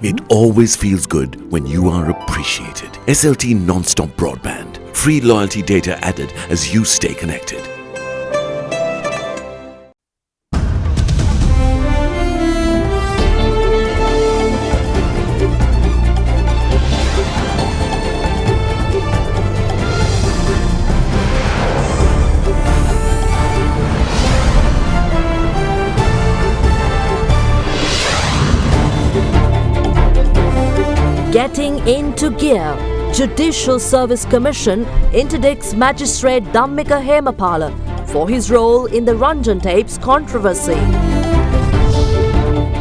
It always feels good when you are appreciated. SLT non-stop broadband. Free loyalty data added as you stay connected. Getting into gear, Judicial Service Commission interdicts Magistrate Dhammika Hemapala for his role in the Ranjan tapes controversy.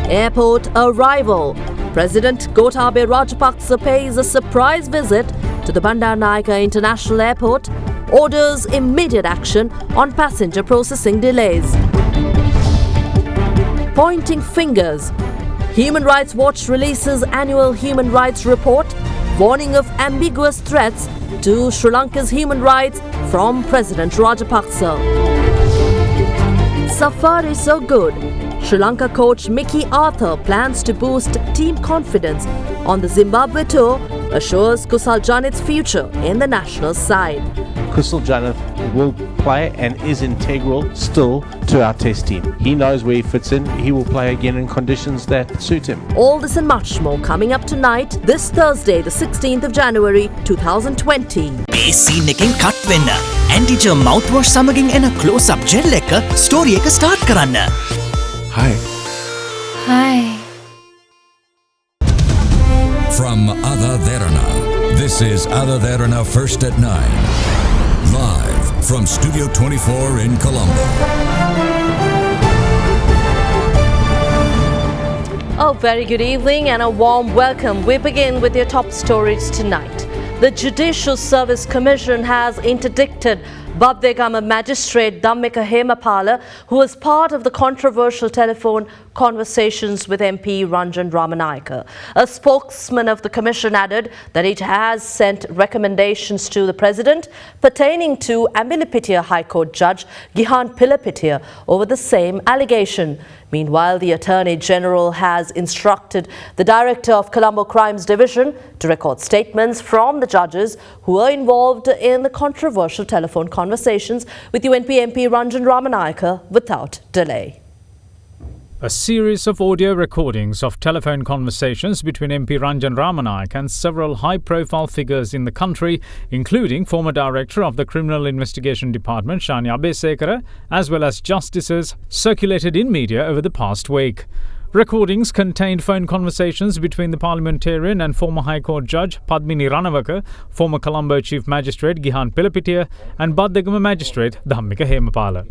Airport arrival. President Gotabaya Rajapaksa pays a surprise visit to the Bandaranaike International Airport, orders immediate action on passenger processing delays. Pointing fingers. Human Rights Watch releases annual human rights report, warning of ambiguous threats to Sri Lanka's human rights from President Rajapaksa. Safari so good. Sri Lanka coach Mickey Arthur plans to boost team confidence on the Zimbabwe tour, assures Kusal Janith's future in the national side. Kusal Janith will play and is integral still to our test team. He knows where he fits in. He will play again in conditions that suit him. All this and much more coming up tonight, this Thursday, the 16th of January, 2020. මේ scene එකෙන් cut වෙන්න. ඇන්ටිජර් මවුත්වොෂ් සමගින් එන close up gel එක story එක start කරන්න. Hi. Hi. From AdaDerana, this is AdaDerana First at 9. Live from Studio 24 in Colombo. Oh, very good evening and a warm welcome. We begin with your top stories tonight. The Judicial Service Commission has interdicted Babdegama Magistrate Dhammika Hemapala, who was part of the controversial telephone conversations with MP Ranjan Ramanayake. A spokesman of the commission added that it has sent recommendations to the President pertaining to Ambilapitiya High Court Judge Gihan Pilapitiya over the same allegation. Meanwhile, the Attorney General has instructed the Director of Colombo Crimes Division to record statements from the judges who were involved in the controversial telephone conversations with UNP MP Ranjan Ramanayake without delay. A series of audio recordings of telephone conversations between MP Ranjan Ramanayake and several high-profile figures in the country, including former Director of the Criminal Investigation Department Shani Abesekara, as well as justices, circulated in media over the past week. Recordings contained phone conversations between the parliamentarian and former High Court Judge Padmini Ranawaka, former Colombo Chief Magistrate Gihan Pilapitiya and Badegama Magistrate Dhammika Hemapala.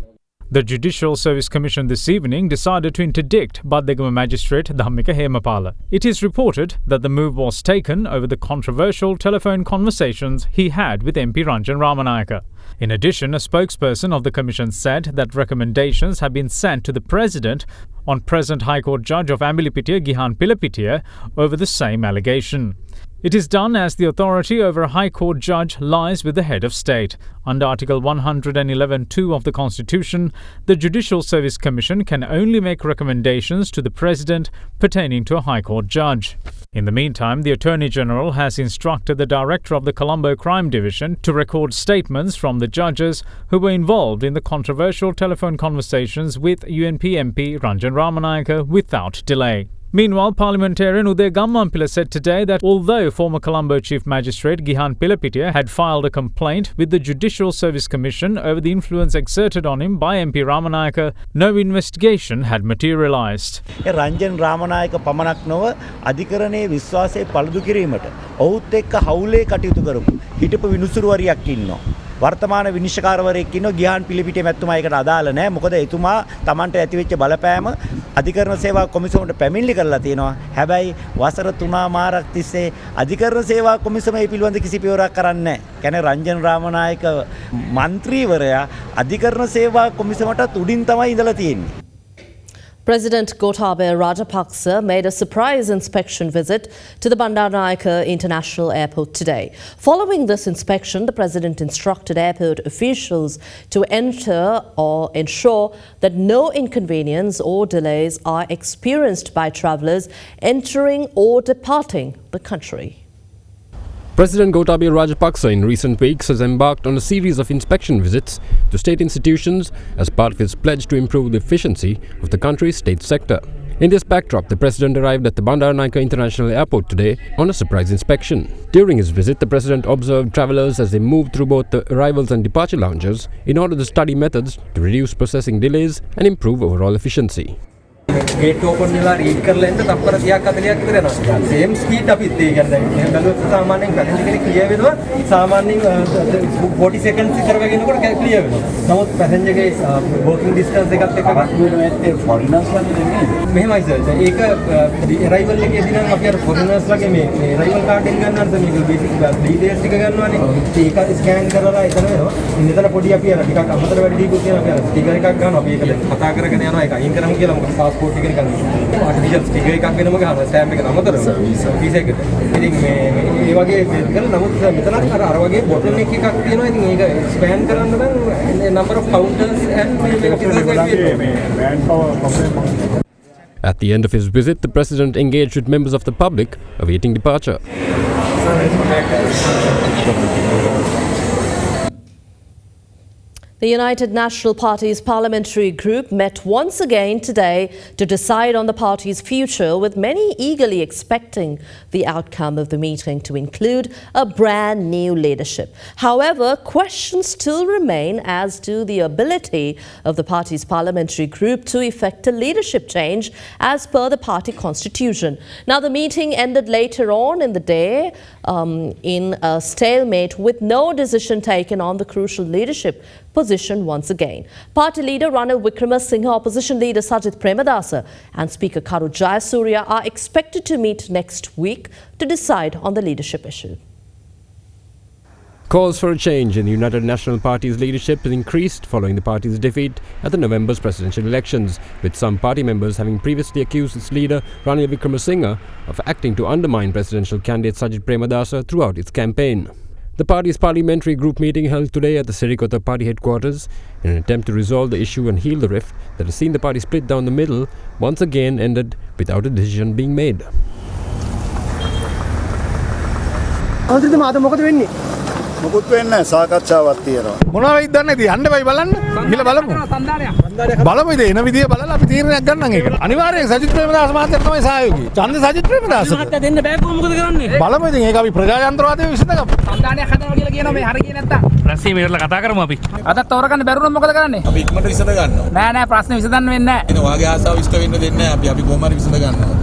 The Judicial Service Commission this evening decided to interdict Badegama Magistrate Dhammika Hemapala. It is reported that the move was taken over the controversial telephone conversations he had with MP Ranjan Ramanayake. In addition, a spokesperson of the Commission said that recommendations have been sent to the President on present High Court Judge of Ambilapitiya Gihan Pilapitiya over the same allegation. It is done as the authority over a High Court judge lies with the head of state. Under Article 111(2) of the Constitution, the Judicial Service Commission can only make recommendations to the President pertaining to a High Court judge. In the meantime, the Attorney General has instructed the Director of the Colombo Crime Division to record statements from the judges who were involved in the controversial telephone conversations with UNP MP Ranjan Ramanayake without delay. Meanwhile, Parliamentarian Uday Gammanpila said today that although former Colombo Chief Magistrate Gihan Pilapitiya had filed a complaint with the Judicial Service Commission over the influence exerted on him by MP Ramanayake, no investigation had materialised. Ranjan Ramanayake පමණක් නොව අධිකරණයේ විශ්වාසය පළුදු කිරීමට ඔහුත් එක්ක හවුලේ කටයුතු කරපු හිටපු විනිසුරුවරියක් ඉන්නවා. වර්තමාන විනිශ්චයකාරවරයෙක් ඉන්නවා ගිහාන් පිළිපිටිය මැතිතුමා ඒකට අදාළ නැහැ. මොකද එතුමා Tamanට ඇතිවෙච්ච බලපෑම අධිකරණ සේවා කොමිසමට පැමිණිලි කරලා තියෙනවා. හැබැයි වසර 3මාරක් තිස්සේ අධිකරණ සේවා කොමිසම මේ පිළිබඳ කිසි පියවරක් කරන්නේ නැහැ. කියන්නේ රංජන් රාමනායක මන්ත්‍රීවරයා අධිකරණ සේවා කොමිසමට උඩින් තමයි ඉඳලා තියෙන්නේ. President Gotabaya Rajapaksa made a surprise inspection visit to the Bandaranaike International Airport today. Following this inspection, the President instructed airport officials to enter or ensure that no inconvenience or delays are experienced by travellers entering or departing the country. President Gotabaya Rajapaksa in recent weeks has embarked on a series of inspection visits to state institutions as part of his pledge to improve the efficiency of the country's state sector. In this backdrop, the President arrived at the Bandaranaike International Airport today on a surprise inspection. During his visit, the President observed travellers as they moved through both the arrivals and departure lounges in order to study methods to reduce processing delays and improve overall efficiency. Gate open වෙලා read කරලා ඉන්න තප්පර 30ක් 40ක් විතර යනවා. Same speed අපිත් ඒ කියන්නේ මෙහෙම බැලුවොත් සාමාන්‍යයෙන් පැසෙන්ජර් කෙනෙක් clear වෙනවා. සාමාන්‍යයෙන් 40 seconds විතර වගේ යනකොට clear වෙනවා. නමුත් පැසෙන්ජර් ගේ walking distance එකත් එක්ක මේ foreigners වගේ නෙමෙයි. මෙහෙමයි සර්. ඒක arrival එකේ දිනම් අපි අර foreigners ලගේ මේ arrival card එක ගන්නවා නම් මේක basic details ටික ගන්නවානේ. ඒක scan කරලා එතන වෙනවා. මෙතන පොඩි අපි අර ටිකක් අමතර වැඩි ටිකක් තියෙනවා. අපි අර sticker එකක් ගන්නවා. අපි ඒක කතා කරගෙන යනවා. ඒක අයින් කරමු කියලා මොකද passport आर्टिफिशियल स्टिकर එකක් වෙනම ගහනවා ස්ටෑම්ප් එක අමතරව වීසා එකට. ඉතින් මේ වගේ කරලා නමුත් මෙතනත් අර වගේ බොටල් එකක් තියෙනවා. ඉතින් ඒක ස්පෑන් කරන්න නම් number of counters and මේක At the end of his visit, the President engaged with members of the public awaiting departure. The United National Party's parliamentary group met once again today to decide on the party's future, with many eagerly expecting the outcome of the meeting to include a brand new leadership. However, questions still remain as to the ability of the party's parliamentary group to effect a leadership change as per the party constitution. Now, the meeting ended later on in the day in a stalemate, with no decision taken on the crucial leadership position once again. Party leader Ranil Wickremesinghe, opposition leader Sajith Premadasa and Speaker Karu Jayasuriya are expected to meet next week to decide on the leadership issue. Calls for a change in the United National Party's leadership has increased following the party's defeat at the November's presidential elections, with some party members having previously accused its leader Ranil Wickremesinghe of acting to undermine presidential candidate Sajith Premadasa throughout its campaign. The party's parliamentary group meeting held today at the Sirikota party headquarters in an attempt to resolve the issue and heal the rift that has seen the party split down the middle once again ended without a decision being made. මොකුත් වෙන්නේ සාකච්ඡාවක් තියෙනවා. මොනවද දන්නේ ඉතින් යන්න බයි බලන්න. ගිහලා බලමු. බලමු ඉතින් එන විදිය බලලා අපි තීරණයක් ගන්නම් ඒක. අනිවාර්යයෙන් සජිත් ප්‍රේමදාස මහත්තයා තමයි සහයෝගී. ඡන්ද සජිත් ප්‍රේමදාස. මහත්තයා දෙන්න බෑ කොහොමද කරන්නේ? බලමු ඉතින් ඒක අපි ප්‍රජාතන්ත්‍රවාදයේ විසඳගමු. සම්දානයක් හදනවා කියලා කියනවා මේ හරිය නැත්තම්. රැස්සිය මේකලා කතා කරමු අපි. අදත් තෝරගන්න බැරුණොත් මොකද කරන්නේ? අපි ඉක්මනට විසඳ ගන්නවා. නෑ නෑ ප්‍රශ්නේ විසඳන්න වෙන්නේ නෑ. එන වාගේ ආසාව ඉෂ්ට වෙන්න දෙන්නේ නෑ. අපි කොහොම හරි විසඳ ගන්නවා.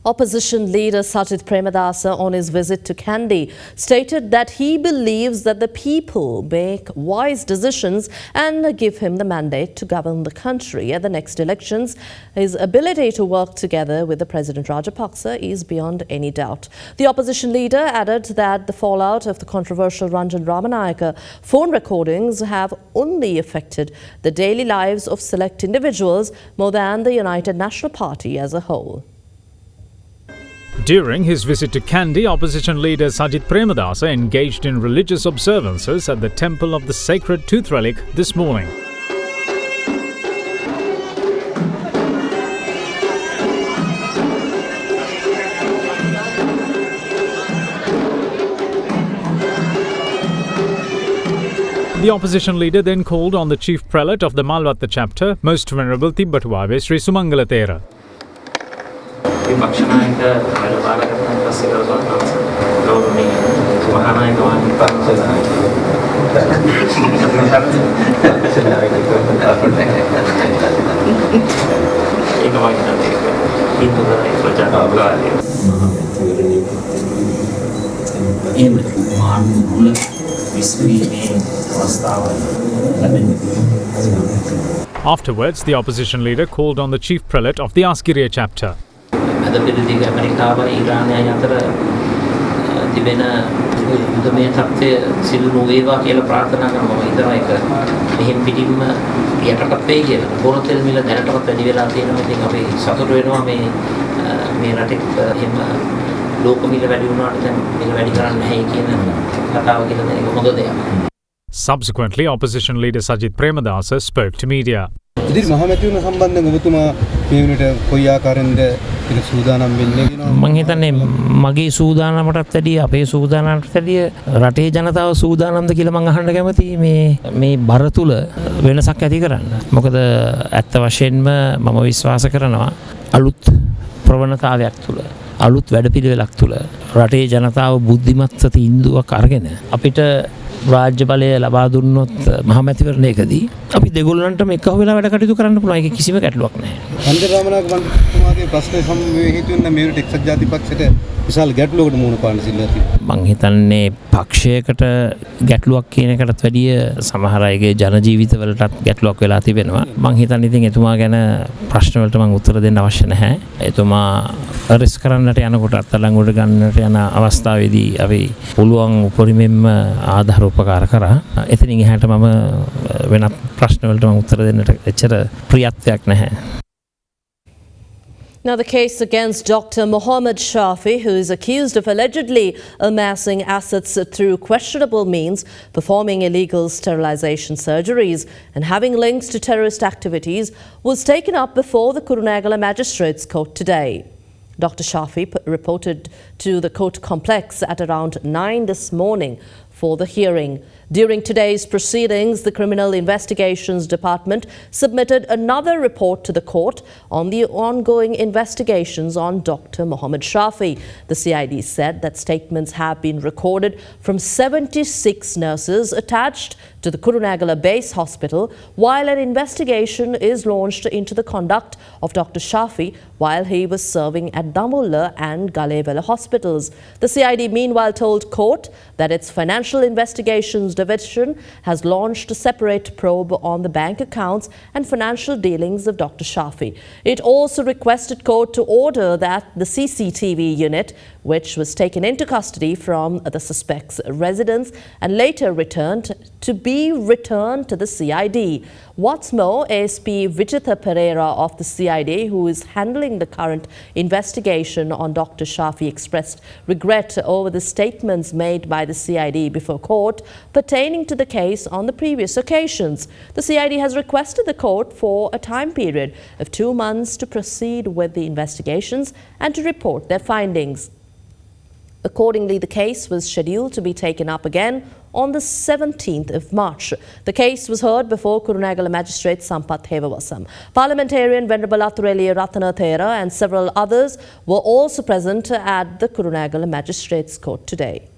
Opposition leader Sajith Premadasa, on his visit to Kandy, stated that he believes that the people make wise decisions and give him the mandate to govern the country at the next elections. His ability to work together with the President Rajapaksa is beyond any doubt. The opposition leader added that the fallout of the controversial Ranjan Ramanayake phone recordings have only affected the daily lives of select individuals more than the United National Party as a whole. During his visit to Kandy, opposition leader Sajith Premadasa engaged in religious observances at the temple of the sacred tooth relic this morning. The opposition leader then called on the chief prelate of the Malwatta chapter, Most Venerable Tibbatuwave Sri Sumangala Thera. විපක්ෂනායක වැඩබාරගත්තන් පස්සේ කරගන්නවා ගෞරවනීය මහානායක Afterwards, the opposition leader called on the chief prelate of the Askiriya chapter. තිබෙන යුදමය තත්ත්වය සිදු නොවේවා කියලා ප්‍රාර්ථනා කරනවා. මම හිතනවා ඒක මෙහෙම පිටින්ම යටපත් වෙයි කියලා. බොරු තෙල් මිල දැනටමත් වැඩි වෙලා තියෙනවා. ඉතින් අපි සතුටු වෙනවා මේ රටේ එහෙම ලෝක මිල වැඩි වුණාට දැන් මිල වැඩි කරන්න නැහැ කියන කතාව කියලා දැන් ඒක හොඳ දෙයක්. Subsequently, opposition leader Sajith Premadasa spoke to media. ඉතින් මහමැතිවරණ සම්බන්ධයෙන් ඔබතුමා මේ වෙනට කොයි ආකාරයෙන්ද කියලා සූදානම් වෙන්නේ කියනවා? මම හිතන්නේ මගේ සූදානමටත් වැඩිය අපේ සූදානමටත් වැඩිය රටේ ජනතාව සූදානම්ද කියලා මම අහන්න කැමතියි මේ බර තුල වෙනසක් ඇති කරන්න. මොකද ඇත්ත වශයෙන්ම මම විශ්වාස කරනවා අලුත් ප්‍රවණතාවයක් තුල අලුත් වැඩපිළිවෙලක් තුල රටේ ජනතාව බුද්ධිමත් තීන්දුවක් අරගෙන අපිට රාජ්‍ය බලය ලබා දුන්නොත් මහමැතිවරණයකදී අපි දෙගොල්ලන්ටම එකව වෙලා වැඩ කටයුතු කරන්න පුළුවන්. ඒක කිසිම ගැටලුවක් නැහැ. අන්තරාමනායක මන්ත්‍රීතුමාගේ ප්‍රශ්නේ සම්වේහිත වෙන මේ වෙනට එක්සත් ජාතික පක්ෂයට විශාල ගැටලුවකට මුහුණ පාන්න සිල්ලා තියෙනවා. මං හිතන්නේ පක්ෂයකට ගැටලුවක් කියන එකටත් වැඩිය සමහර අයගේ ජන ජීවිතවලටත් ගැටලුවක් වෙලා තිබෙනවා. මං හිතන්නේ ඉතින් එතුමා ගැන ප්‍රශ්න වලට මං උත්තර දෙන්න අවශ්‍ය නැහැ. එතුමා අරස් කරන්නට යනකොට අත්අඩංගුවට ගන්නට යන අවස්ථාවේදී අපි පුළුවන් උපරිමයෙන්ම ආධාර උපකාර කරා. එතනින් එහාට මම වෙනත් ප්‍රශ්න වලට මං උත්තර දෙන්නට එච්චර ප්‍රියත්වයක් නැහැ. Now, the case against Dr. Mohammed Shafi, who is accused of allegedly amassing assets through questionable means, performing illegal sterilization surgeries and having links to terrorist activities, was taken up before the Kurunegala Magistrates Court today. Dr. Shafi reported to the court complex at around 9 this morning for the hearing. During today's proceedings, the Criminal Investigations Department submitted another report to the court on the ongoing investigations on Dr. Mohammed Shafi. The CID said that statements have been recorded from 76 nurses attached to the Kurunegala Base Hospital, while an investigation is launched into the conduct of Dr. Shafi while he was serving at Damulla and Galewala hospitals. The CID meanwhile told court that its Financial Investigations Division has launched a separate probe on the bank accounts and financial dealings of Dr. Shafi. It also requested court to order that the CCTV unit, which was taken into custody from the suspect's residence and later returned to the CID. What's more, ASP Vijitha Pereira of the CID, who is handling the current investigation on Dr. Shafi, expressed regret over the statements made by the CID before court pertaining to the case on the previous occasions. The CID has requested the court for a time period of 2 months to proceed with the investigations and to report their findings. Accordingly, the case was scheduled to be taken up again on the 17th of March. The case was heard before Kurunegala Magistrate Sampath Hevawasam. Parliamentarian Venerable Athureli Ratana Thera and several others were also present at the Kurunegala Magistrates Court today.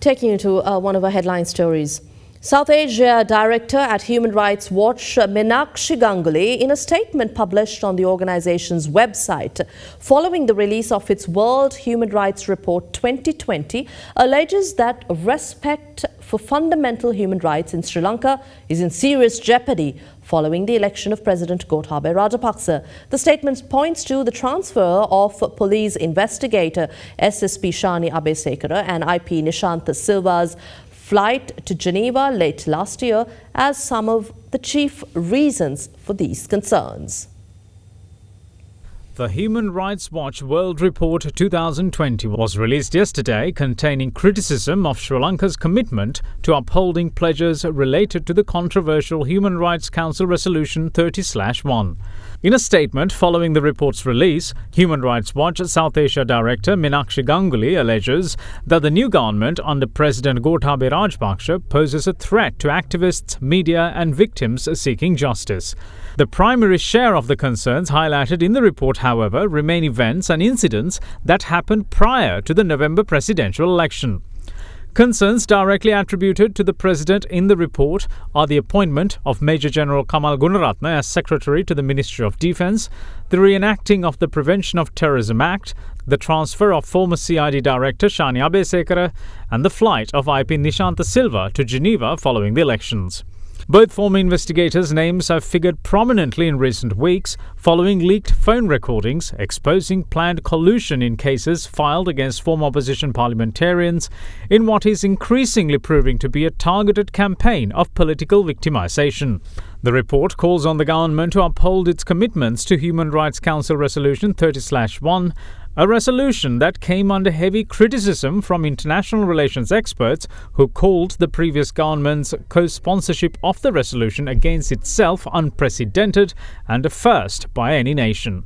Taking you to one of our headline stories. South Asia Director at Human Rights Watch, Meenakshi Ganguly, in a statement published on the organization's website following the release of its World Human Rights Report 2020, alleges that respect for fundamental human rights in Sri Lanka is in serious jeopardy following the election of President Gotabaya Rajapaksa. The statement points to the transfer of police investigator SSP Shani Abesekara and IP Nishant Silva's flight to Geneva late last year as some of the chief reasons for these concerns. The Human Rights Watch World Report 2020 was released yesterday, containing criticism of Sri Lanka's commitment to upholding pledges related to the controversial Human Rights Council Resolution 30/1. In a statement following the report's release, Human Rights Watch South Asia Director Meenakshi Ganguly alleges that the new government under President Gotabaya Rajapaksa poses a threat to activists, media and victims seeking justice. The primary share of the concerns highlighted in the report, however, remain events and incidents that happened prior to the November presidential election. Concerns directly attributed to the President in the report are the appointment of Major General Kamal Gunaratne as Secretary to the Ministry of Defence, the reenacting of the Prevention of Terrorism Act, the transfer of former CID Director Shani Abesekara, and the flight of IP Nishanta Silva to Geneva following the elections. Both former investigators' names have figured prominently in recent weeks following leaked phone recordings exposing planned collusion in cases filed against former opposition parliamentarians in what is increasingly proving to be a targeted campaign of political victimization. The report calls on the government to uphold its commitments to Human Rights Council Resolution 30/1, a resolution that came under heavy criticism from international relations experts who called the previous government's co-sponsorship of the resolution against itself unprecedented and a first by any nation.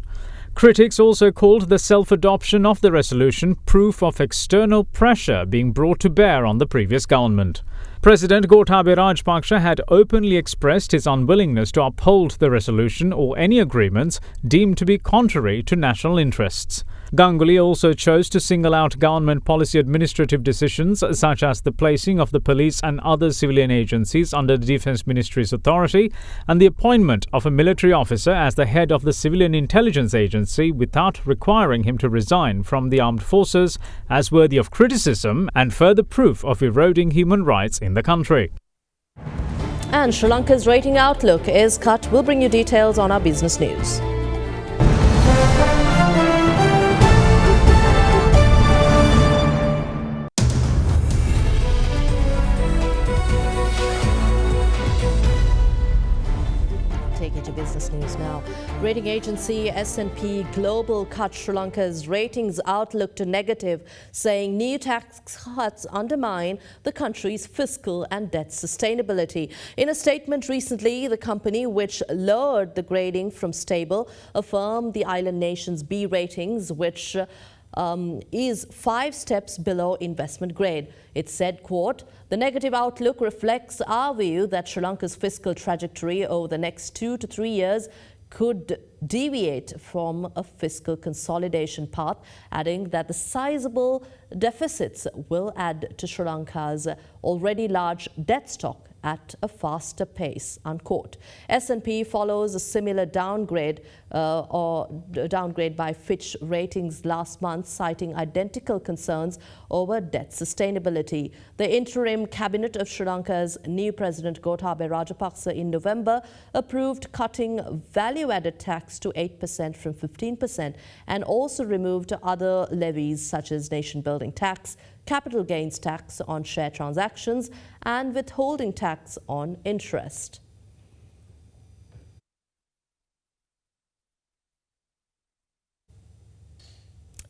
Critics also called the self-adoption of the resolution proof of external pressure being brought to bear on the previous government. President Gotabaya Rajapaksa had openly expressed his unwillingness to uphold the resolution or any agreements deemed to be contrary to national interests. Ganguly also chose to single out government policy administrative decisions such as the placing of the police and other civilian agencies under the Defence Ministry's authority and the appointment of a military officer as the head of the Civilian Intelligence Agency without requiring him to resign from the armed forces as worthy of criticism and further proof of eroding human rights in the country. And Sri Lanka's rating outlook is cut. We'll bring you details on our business news. Taking to business news now. Rating agency S&P Global cut Sri Lanka's ratings outlook to negative, saying new tax cuts undermine the country's fiscal and debt sustainability. In a statement recently, the company, which lowered the grading from stable, affirmed the island nation's B ratings, which is 5 steps below investment grade. It said, quote, "The negative outlook reflects our view that Sri Lanka's fiscal trajectory over the next 2 to 3 years could deviate from a fiscal consolidation path," adding that the sizable deficits will add to Sri Lanka's already large debt stock at a faster pace, unquote. S&P follows a similar downgrade by Fitch Ratings last month, citing identical concerns over debt sustainability. The interim cabinet of Sri Lanka's new president Gotabaya Rajapaksa in November approved cutting value-added tax to 8% from 15% and also removed other levies such as nation-building tax, capital gains tax on share transactions and withholding tax on interest.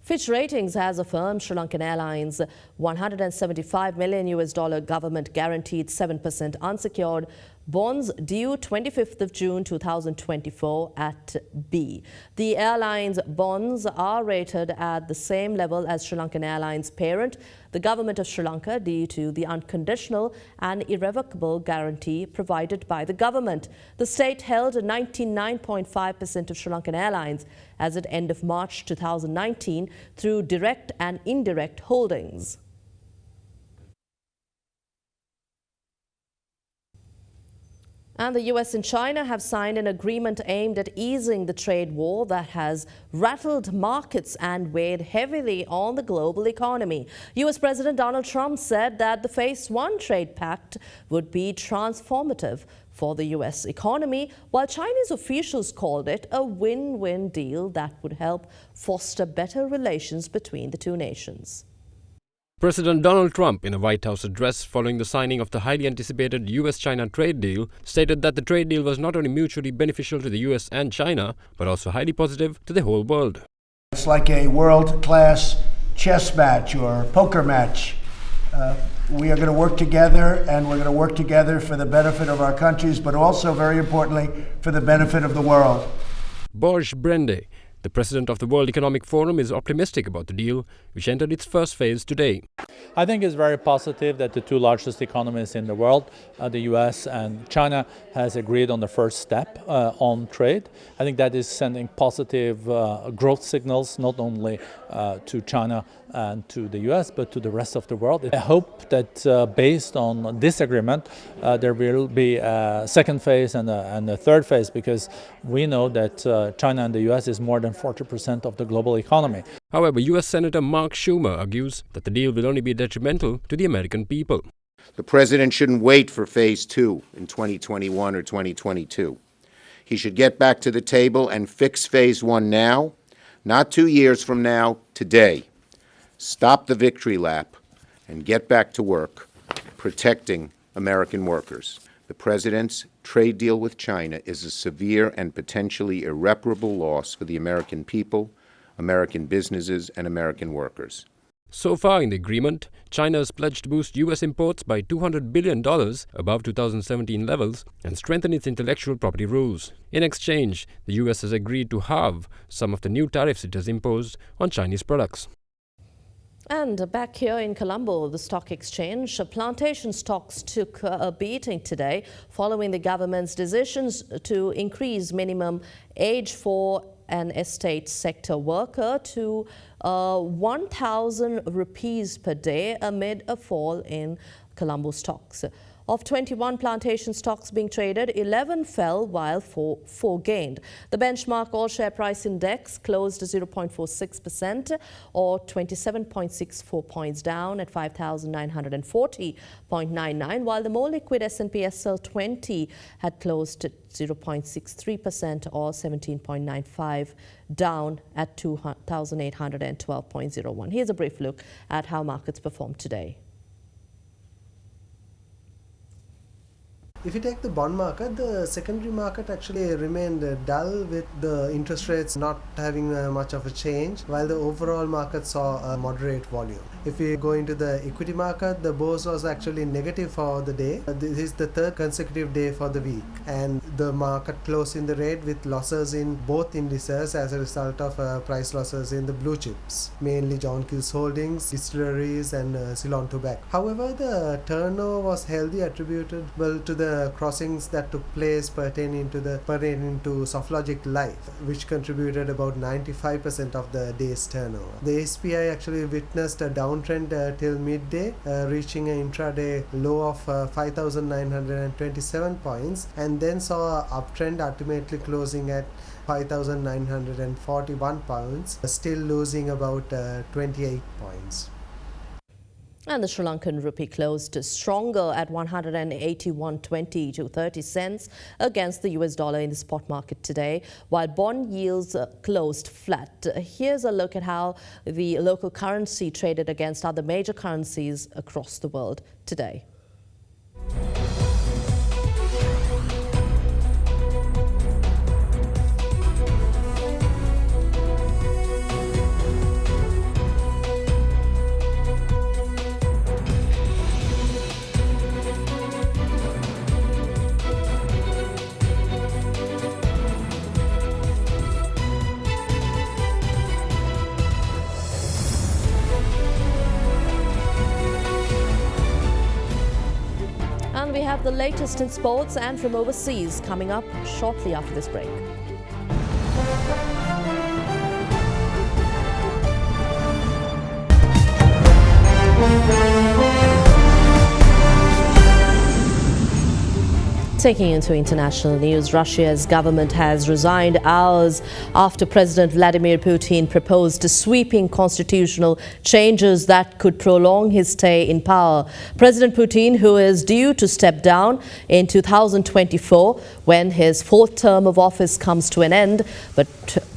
Fitch Ratings has affirmed Sri Lankan Airlines $175 million government guaranteed 7% unsecured bonds due 25th of June 2024 at B. The airline's bonds are rated at the same level as Sri Lankan Airlines parent, the government of Sri Lanka, due to the unconditional and irrevocable guarantee provided by the government. The state held 99.5% of Sri Lankan Airlines as at end of March 2019 through direct and indirect holdings. And the US and China have signed an agreement aimed at easing the trade war that has rattled markets and weighed heavily on the global economy. US President Donald Trump said that the Phase 1 trade pact would be transformative for the US economy, while Chinese officials called it a win-win deal that would help foster better relations between the two nations. President Donald Trump, in a White House address following the signing of the highly anticipated US-China trade deal, stated that the trade deal was not only mutually beneficial to the US and China, but also highly positive to the whole world. It's like a world-class chess match or poker match. We are going to work together, and we're going to work together for the benefit of our countries, but also, very importantly, for the benefit of the world. Borge Brende, The president of the World Economic Forum is optimistic about the deal, which entered its first phase today. I think it's very positive that the two largest economies in the world, the US and China, has agreed on the first step on trade. I think that is sending positive growth signals not only to China and to the US, but to the rest of the world. I hope that based on this agreement, there will be a second phase and a third phase, because we know that China and the US is more than 40% of the global economy. However, US Senator Mark Schumer argues that the deal will only be detrimental to the American people. The president shouldn't wait for phase 2 in 2021 or 2022. He should get back to the table and fix phase 1 now, not 2 years from now, today. Stop the victory lap and get back to work protecting American workers. The president's trade deal with China is a severe and potentially irreparable loss for the American people, American businesses, and American workers. So far in the agreement, China has pledged to boost US imports by $200 billion above 2017 levels and strengthen its intellectual property rules. In exchange, the US has agreed to halve some of the new tariffs it has imposed on Chinese products. And back here in Colombo, the stock exchange, plantation stocks took a beating today following the government's decisions to increase minimum age for an estate sector worker to 1,000 rupees per day amid a fall in Colombo stocks. Of 21 plantation stocks being traded, 11 fell while 4 gained. The benchmark all-share price index closed 0.46% or 27.64 points down at 5,940.99, while the more liquid S&P SL 20 had closed at 0.63% or 17.95 down at 2,812.01. Here's a brief look at how markets performed today. If you take the bond market, the secondary market actually remained dull with the interest rates not having much of a change, while the overall market saw a moderate volume. If we go into the equity market, the BOS was actually negative for the day. This is the third consecutive day for the week, and the market closed in the red with losses in both indices as a result of price losses in the blue chips, mainly John Keel's Holdings, distilleries and Ceylon Tobacco. However, the turnover was healthy, attributable to the crossings that took place pertaining to SoftLogic Life, which contributed about 95% of the day's turnover. The SPI actually witnessed a downtrend till midday, reaching an intraday low of 5,927 points, and then saw an uptrend, ultimately closing at 5,941 points, still losing about 28 points. And the Sri Lankan rupee closed stronger at 181.20 to 30 cents against the US dollar in the spot market today, while bond yields closed flat. Here's a look at how the local currency traded against other major currencies across the world today. We have the latest in sports and from overseas coming up shortly after this break. Taking into international news, Russia's government has resigned hours after President Vladimir Putin proposed sweeping constitutional changes that could prolong his stay in power. President Putin, who is due to step down in 2024 when his fourth term of office comes to an end, but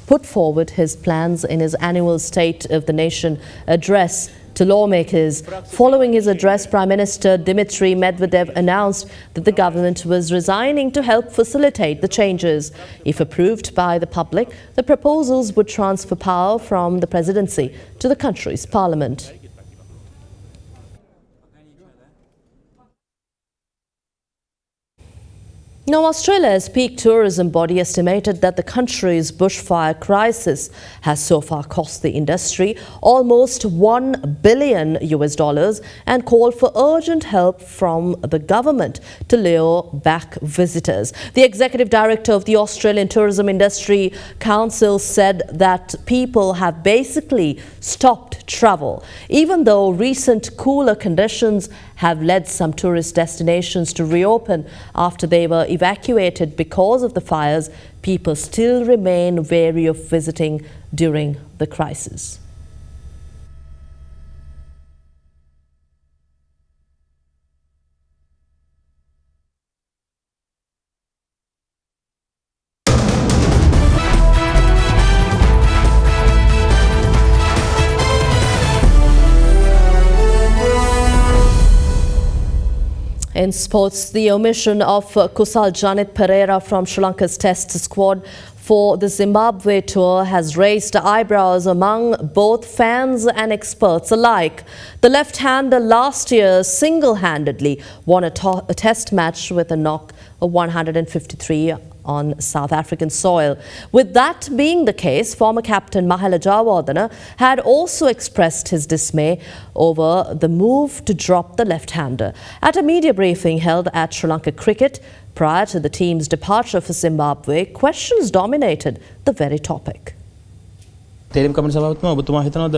put forward his plans in his annual State of the Nation address to lawmakers. Following his address, Prime Minister Dmitry Medvedev announced that the government was resigning to help facilitate the changes. If approved by the public, the proposals would transfer power from the presidency to the country's parliament. Now, Australia's peak tourism body estimated that the country's bushfire crisis has so far cost the industry almost $1 billion and called for urgent help from the government to lure back visitors. The executive director of the Australian Tourism Industry Council said that people have basically stopped travel, even though recent cooler conditions have led some tourist destinations to reopen after they were evacuated because of the fires. People still remain wary of visiting during the crisis. In sports, the omission of Kusal Janit Pereira from Sri Lanka's Test squad for the Zimbabwe tour has raised eyebrows among both fans and experts alike. The left-hander last year single-handedly won a Test match with a knock of 153 on South African soil. With that being the case, former captain Mahela Jayawardena had also expressed his dismay over the move to drop the left-hander. At a media briefing held at Sri Lanka Cricket prior to the team's departure for Zimbabwe, questions dominated the very topic. තේරීම් කමිටු සභාපතිතුමා ඔබතුමා හිතනවාද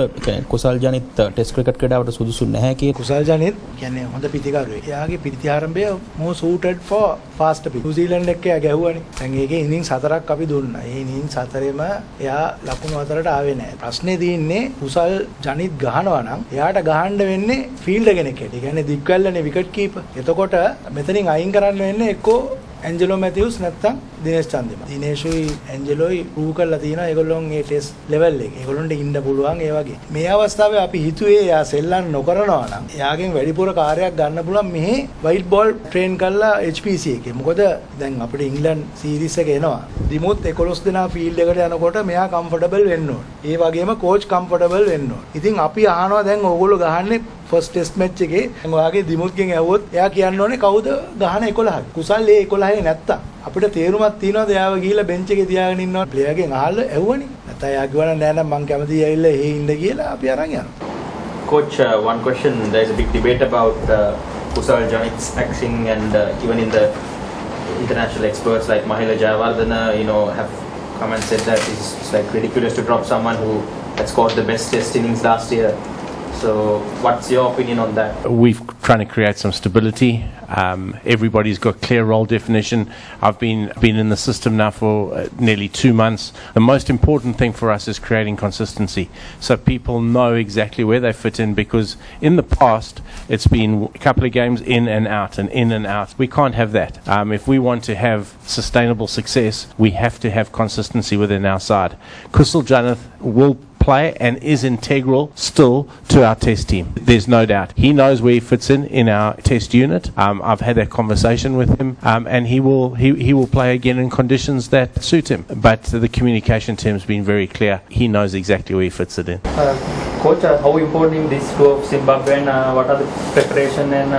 කුසල් Janith test cricket ක්‍රීඩාවට සුදුසු නැහැ කිය කුසල් ජනිත් කියන්නේ හොඳ පිටිකරුවෙක්. එයාගේ පිටි ආරම්භය more suited for fast pitch. New Zealand එක්ක එයා ගැහුවානේ. දැන් ඒකේ ඉනින්ස් 4ක් අපි දුන්නා. ඒ ඉනින්ස් 4ෙම එයා ලකුණු 4ට ආවේ නැහැ. ප්‍රශ්නේ තියෙන්නේ කුසල් ජනිත් ගහනවා නම් එයාට ගහන්න වෙන්නේ ෆීල්ඩර් කෙනෙක් හැටියට. ඒ කියන්නේ දිග්වැල්ලනේ විකට් කීපර්. එතකොට මෙතනින් අයින් කරන්න වෙන්නේ එක්කෝ ඇන්ජලෝ මැතිව්ස් නැත්තම් දිනේෂ් චන්දිමා. දිනේෂුයි ඇන්ජලෝයි ප්‍රූව් කරලා තියෙනවා ඒගොල්ලෝගේ ටෙස්ට් ලෙවල් එකේ. ඒගොල්ලොන්ට ඉන්න පුළුවන් ඒ වගේ. මේ අවස්ථාවේ අපි හිතුවේ එයා සෙල්ලම් නොකරනවා නම් එයාගෙන් වැඩිපුර කාර්යයක් ගන්න පුළුවන් මෙහි වයිට් බෝල් ට්‍රේන් කරලා HPC එකේ. මොකද දැන් අපිට ඉංග්ලන්ඩ් සීරීස් එක එනවා. දිමුත් 11 දෙනා ෆීල්ඩ් එකට යනකොට මෙයා කම්ෆර්ටබල් වෙන්න ඕන. ඒ වගේම කෝච් කම්ෆර්ටබල් වෙන්න ඕන. ඉතින් අපි අහනවා දැන් ඕගොල්ලෝ ගහන්නේ ෆස්ට් ටෙස්ට් මැච් එකේ ඔයාගේ දිමුත්ගෙන් ඇහුවොත් එයා කියන්න ඕනේ කවුද ගහන 11. කුසල් ඒ 11 නැත්තම් අපිට තේරුමක් තියනවාද එයාව ගිහිල්ලා බෙන්ච් එකේ තියාගෙන ඉන්නවා ප්ලේයර්ගෙන් අහලා ඇහුවනේ. නැත්නම් එයා කිව්වා නෑ නෑ මං කැමතියි ඇවිල්ලා එහෙ ඉන්න කියලා අපි අරන් යනවා. Coach, one question. There's a big debate about Kusal Janit's axing, and even in the international experts like Mahela Jayawardena, have come and said that it's like ridiculous to drop someone who had scored the best Test innings last year. So, what's your opinion on that? We've trying to create some stability. Everybody's got clear role definition. I've been in the system now for nearly 2 months. The most important thing for us is creating consistency, so people know exactly where they fit in. Because in the past, it's been a couple of games in and out and in and out. We can't have that. If we want to have sustainable success, we have to have consistency within our side. Kusal Janith will play and is integral still to our test team. There's no doubt. He knows where he fits in our test unit. I've had that conversation with him, and he will play again in conditions that suit him. But the communication team's been very clear. He knows exactly where he fits it in. Coach, how important is this tour of Zimbabwe, and what are the preparation, and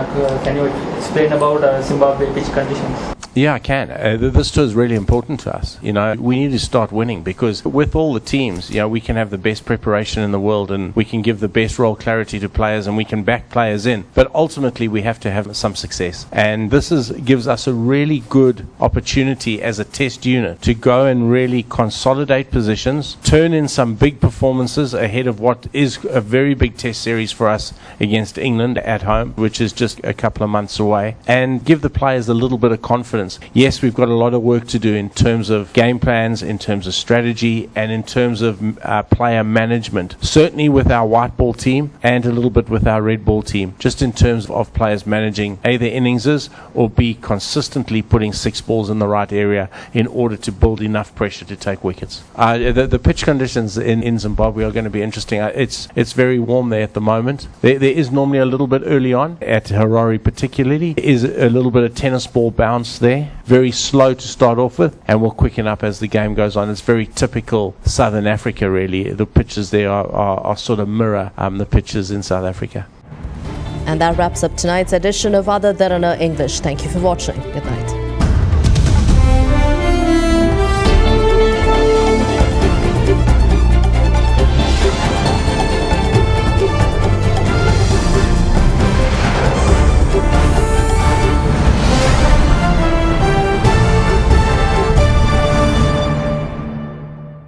can you explain about Zimbabwe pitch conditions? Yeah, I can. This tour is really important to us. We need to start winning, because with all the teams, we can have the best preparation in the world, and we can give the best role clarity to players, and we can back players in. But ultimately, we have to have some success. And this gives us a really good opportunity as a test unit to go and really consolidate positions, turn in some big performances ahead of what is a very big test series for us against England at home, which is just a couple of months away, and give the players a little bit of confidence. Yes, we've got a lot of work to do in terms of game plans, in terms of strategy, and in terms of player management. Certainly with our white ball team and a little bit with our red ball team, just in terms of players managing their innings or be consistently putting 6 balls in the right area in order to build enough pressure to take wickets. The pitch conditions in Zimbabwe are going to be interesting. It's very warm there at the moment. There is normally a little bit early on at Harare particularly. There is a little bit of tennis ball bounce there. Very slow to start off with, and will quicken up as the game goes on. It's very typical Southern Africa, really. The pitches there are sort of mirror the pitches in South Africa. And that wraps up tonight's edition of AdaDerana English. Thank you for watching. Good night.